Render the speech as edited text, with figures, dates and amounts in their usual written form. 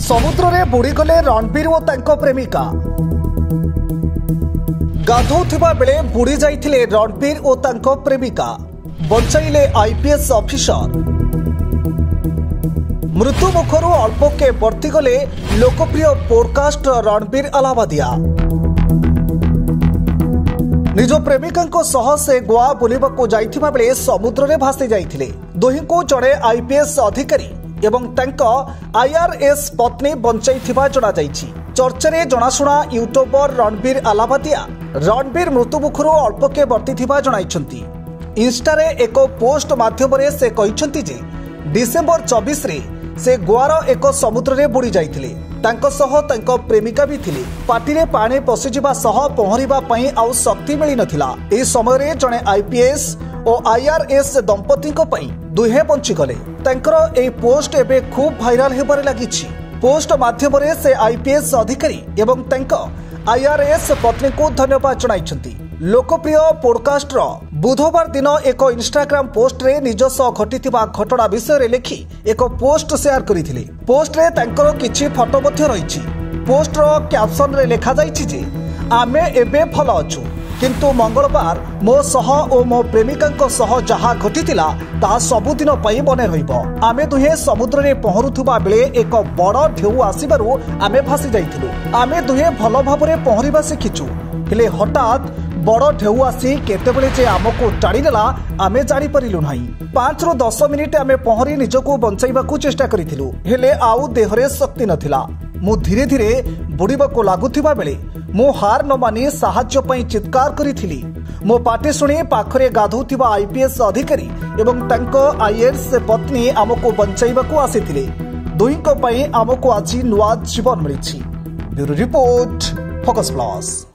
समुद्र रे बुड़ीगले रणबीर और तांको प्रेमिका। गाधोउथिबा बेले बुड़ी जाइथिले रणबीर और तांको प्रेमिका। बचाइले आईपीएस ऑफिसर। मृत्यु मुखरु अल्पके वर्तीगले लोकप्रिय पॉडकास्ट रणबीर अलाहाबादिया। निज प्रेमिका सह से गोवा बुलिबाकू जाइथिबा बेले समुद्र रे भासी जाइथिले। दुहिंकू जड़े आईपीएस अधिकारी एवं तांको आईआरएस पत्नी बंचाइथिबा जणा जाइछि। चर्चारे जणाशुणा यूट्यूबर रणबीर अलाहाबादिया रणबीर मृत्युमुखरु अल्पके वर्तीथिबा जणाइछन्ति। इंस्टारे एक पोस्ट माध्यमरे से कहिछन्ति जे डिसेंबर 24 रे से गोवार एक समुद्र रे बुड़ी जाइथिले। तांको सह तांको प्रेमिका भी थिले। पाटिरे पानी पसिजिबा सह पहरिबा पई आउ शक्ति मिली नथिला। ए समय रे जणे आईपीएस और आईआरएस दंपति दुहे बंची गले। तांकर ए पोस्ट एबे खूब भाइराल हेबारे लागिछि। पोस्ट माध्यमरे से आईपीएस अधिकारी एवं तांको आईआरएस पत्नी को धन्यवाद जणाइछन्ति। लोकप्रिय पॉडकास्टर बुधवार दिन एक इंस्टाग्राम पोस्ट रे निज सह घटिथिबा घटना विषय रे लिखि एक पोस्ट शेयर करिथिले। पोस्ट रे तांकर किछि फोटो मध्ये रहिछि। पोस्ट रो कैप्शन रे लिखा जाइछि जे आमे एबे भल अछु, किंतु मंगलवार मो सह और मो प्रेमिका सह जहा घटिथिला ता सबुदिन पई बने रहिबो। आमे दुहे समुद्र रे पहरुथुबा बेले एक बड़ ढेउ आसीबारु आमे भासी जाइथिलु। आमे दुहे भल भाबरे पहरिबा सिखिछु, हेले हठात बड़ ढेउ आसी केतेबेले जे आमको टाड़ी नेला आमे जानि परिलु नाही। 5 ରୁ 10 मिनिट आमे पहरी निजको बंचाइबाकू चेष्टा करिथिलु, हेले आउ देहरे शक्ति नथिला। मु धीरे धीरे बुड़ीबाकू लागुथिबा बेले मु हार न मानि साहाय्य पई चित्कार करिथिली। मो पाटे शुणी पाखरे गाधोउथिबा आईपीएस अधिकारी एवं तांको आईएएस पत्नी आमको बंचाइबाकू आसीथिले। दुहिंको पई आमको आज नुआ जीवन मिलिछि। Bureau report, focus plus.